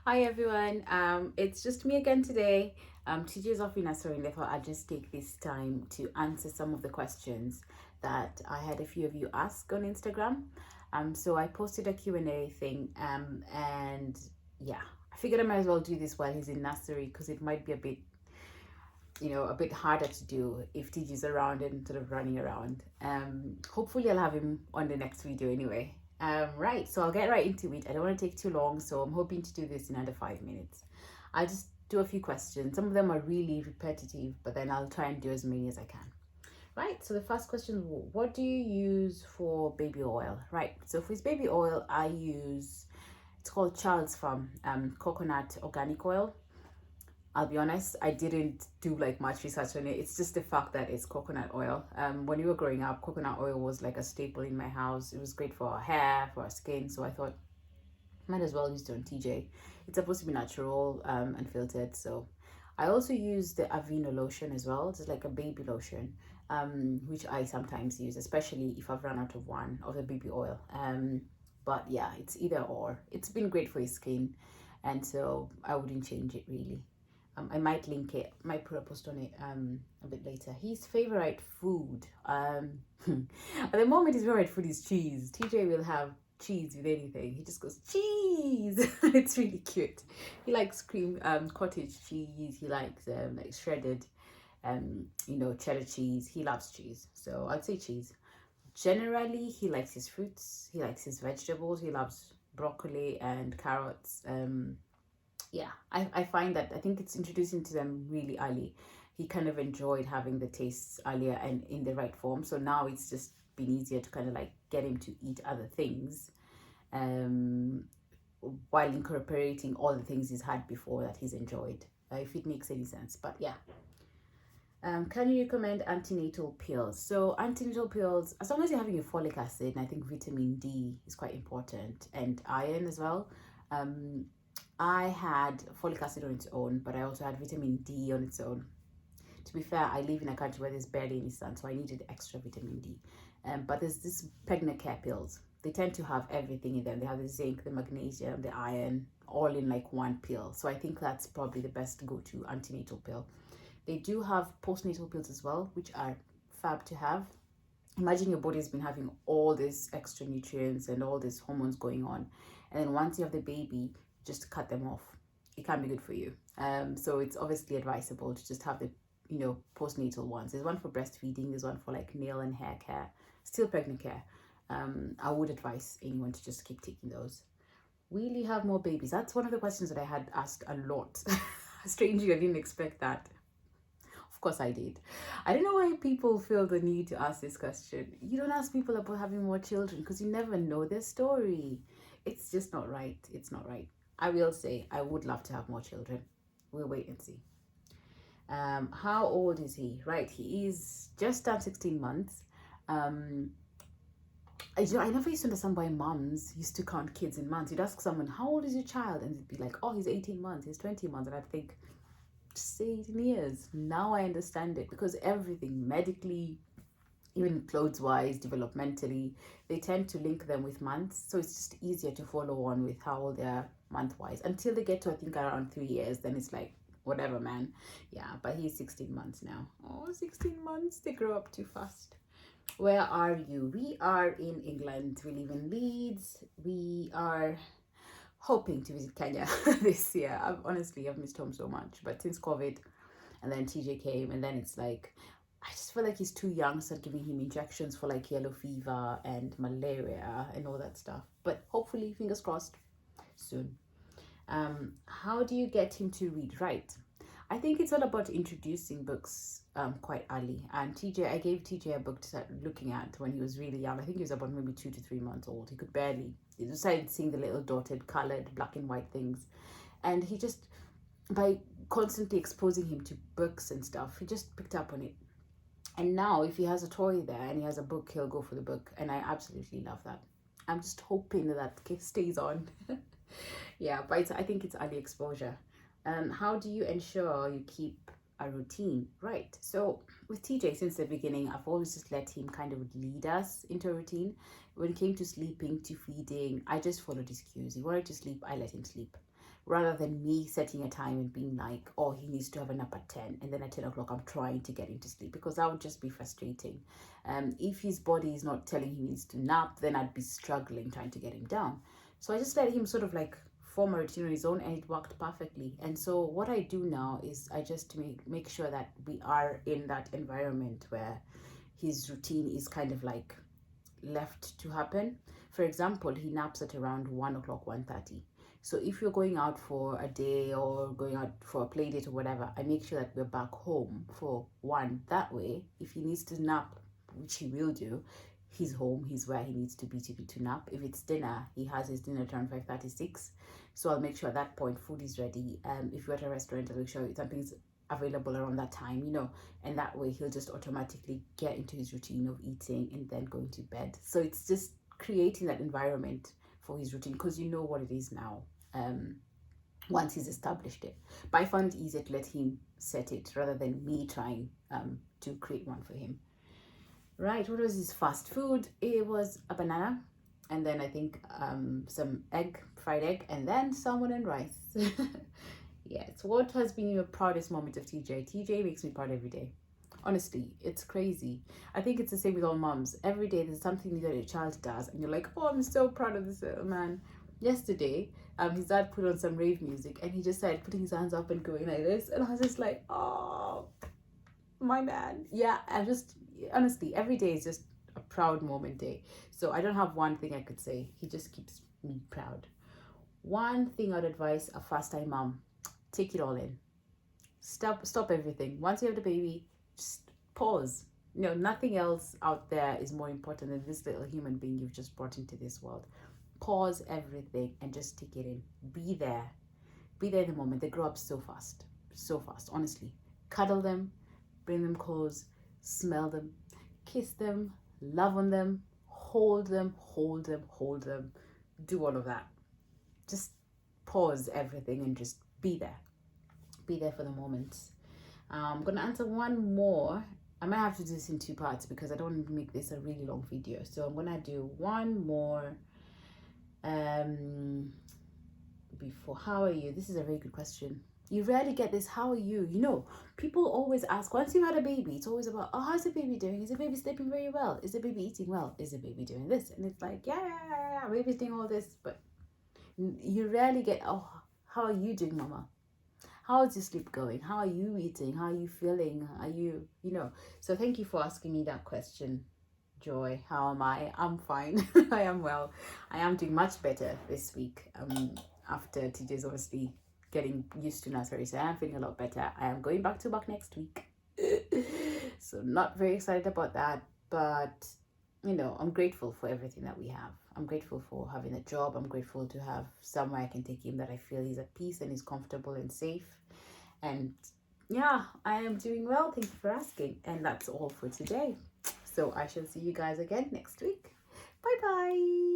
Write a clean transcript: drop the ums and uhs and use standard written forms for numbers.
Hi everyone, it's just me again today. TJ is off in nursery and therefore I'll just take this time to answer some of the questions that I had a few of you ask on Instagram. So I posted a Q&A thing and yeah, I figured I might as well do this while he's in nursery because it might be a bit, a bit harder to do if TJ's around and sort of running around. Hopefully I'll have him on the next video anyway. Right, so I'll get right into it. I don't want to take too long, so I'm hoping to do this in under 5 minutes. I'll just do a few questions. Some of them are really repetitive, but then I'll try and do as many as I can. Right, so the first question, what do you use for baby oil? Right, so for his baby oil, I use, it's called Child's Farm coconut organic oil. I'll be honest, I didn't do like much research on it. It's just the fact that it's coconut oil. When we were growing up, coconut oil was like a staple in my house. It was great for our hair, for our skin. So I thought, might as well use it on TJ. It's supposed to be natural and filtered. So I also use the Aveeno lotion as well. It's like a baby lotion, which I sometimes use, especially if I've run out of one of the baby oil. But yeah, it's either or. It's been great for his skin, and so I wouldn't change it really. I might link it, might put a post on it a bit later. His favorite food, at the moment, his favorite food is cheese. TJ will have cheese with anything. He just goes cheese. It's really cute. He likes cream, cottage cheese. He likes like shredded, cheddar cheese. He loves cheese, so I'd say cheese. Generally, he likes his fruits. He likes his vegetables. He loves broccoli and carrots. Yeah, I find that I think it's introducing to them really early. He kind of enjoyed having the tastes earlier and in the right form. So now it's just been easier to kind of like get him to eat other things um, while incorporating all the things he's had before that he's enjoyed, if it makes any sense. But yeah. Can you recommend antenatal pills? So antenatal pills, as long as you're having your folic acid, and I think vitamin D is quite important, and iron as well. I had folic acid on its own, but I also had vitamin D on its own. To be fair, I live in a country where there's barely any sun, so I needed extra vitamin D. But there's this pregnant care pills. They tend to have everything in them. They have the zinc, the magnesium, the iron, all in like one pill. So I think that's probably the best go-to antenatal pill. They do have postnatal pills as well, which are fab to have. Imagine your body's been having all these extra nutrients and all these hormones going on, and then once you have the baby, just cut them off. It can be good for you. So it's obviously advisable to just have the postnatal ones. There's one for breastfeeding. There's one for like nail and hair care. Still pregnant care. I would advise anyone to just keep taking those. Will you have more babies? That's one of the questions that I had asked a lot. Strangely, I didn't expect that. Of course I did. I don't know why people feel the need to ask this question. You don't ask people about having more children because you never know their story. It's just not right. It's not right. I will say I would love to have more children. We'll wait and see. How old is he? Right, he is just turned 16 months. I never used to understand why moms used to count kids in months. You'd ask someone, how old is your child? And they'd be like, oh, he's 18 months, he's 20 months. And I'd think, just say 18 years. Now I understand it because everything medically, even clothes wise, developmentally, they tend to link them with months. So it's just easier to follow on with how old they are month wise until they get to, I think, around 3 years. Then it's like, whatever, man. Yeah, but he's 16 months now. Oh, 16 months. They grow up too fast. Where are you? We are in England. We live in Leeds. We are hoping to visit Kenya this year. I've missed home so much. But since COVID, and then TJ came, and then it's like, I just feel like he's too young to start giving him injections for like yellow fever and malaria and all that stuff. But hopefully, fingers crossed, soon. How do you get him to read? Right. I think it's all about introducing books quite early. And I gave TJ a book to start looking at when he was really young. I think he was about maybe 2 to 3 months old. He decided seeing the little dotted, colored, black and white things. And he just, by constantly exposing him to books and stuff, he just picked up on it. And now if he has a toy there and he has a book, he'll go for the book. And I absolutely love that. I'm just hoping that stays on. Yeah, but I think it's early exposure. How do you ensure you keep a routine? Right. So with TJ, since the beginning, I've always just let him kind of lead us into a routine. When it came to sleeping, to feeding, I just followed his cues. He wanted to sleep, I let him sleep. rather than me setting a time and being like, oh, he needs to have a nap at 10, and then at 10 o'clock I'm trying to get him to sleep, because that would just be frustrating. If his body is not telling him he needs to nap, then I'd be struggling trying to get him down. So I just let him sort of like form a routine on his own, and it worked perfectly. And so what I do now is I just make sure that we are in that environment where his routine is kind of like left to happen. For example, he naps at around 1 o'clock, 1:30. So if you're going out for a day or going out for a play date or whatever, I make sure that we're back home for 1. That way, if he needs to nap, which he will do, he's home, he's where he needs to be to nap. If it's dinner, he has his dinner at around 5:36. So I'll make sure at that point food is ready. If you're at a restaurant, I'll make sure something's available around that time, and that way he'll just automatically get into his routine of eating and then going to bed. So it's just creating that environment for his routine, because you know what it is now, once he's established it. But I found it easier to let him set it rather than me trying to create one for him. Right, what was his fast food? It was a banana, and then I think some fried egg, and then salmon and rice. Yes, what has been your proudest moment of TJ? TJ makes me proud every day. Honestly, it's crazy. I think it's the same with all moms. Every day there's something new that your child does, and you're like, oh, I'm so proud of this little man. Yesterday, his dad put on some rave music, and he just started putting his hands up and going like this, and I was just like, oh, my man. Yeah, honestly, every day is just a proud moment day. So I don't have one thing I could say. He just keeps me proud. One thing I'd advise a first-time mom: take it all in. Stop everything. Once you have the baby, just pause. Nothing else out there is more important than this little human being you've just brought into this world. Pause everything and just take it in. Be there in the moment. They grow up so fast, honestly. Cuddle them, bring them close, smell them, kiss them, love on them, hold them, do all of that. Just pause everything and just be there for the moment. I'm gonna answer one more. I might have to do this in 2 parts because I don't want to make this a really long video, so I'm gonna do one more before. How are you? This is a very good question. You rarely get this, how are you? People always ask, once you've had a baby, it's always about, oh, how's the baby doing? Is the baby sleeping very well? Is the baby eating well? Is the baby doing this? And it's like, yeah, baby's doing all this, but you rarely get, oh, how are you doing, mama? How is your sleep going? How are you eating? How are you feeling? Are you, So thank you for asking me that question, Joy. How am I? I'm fine. I am well. I am doing much better this week. After TJ's obviously getting used to nursery, so I am feeling a lot better. I am going back to work next week. So not very excited about that, but I'm grateful for everything that we have. I'm grateful for having a job. I'm grateful to have somewhere I can take him that I feel he's at peace and he's comfortable and safe. And yeah, I am doing well. Thank you for asking. And that's all for today. So I shall see you guys again next week. Bye bye.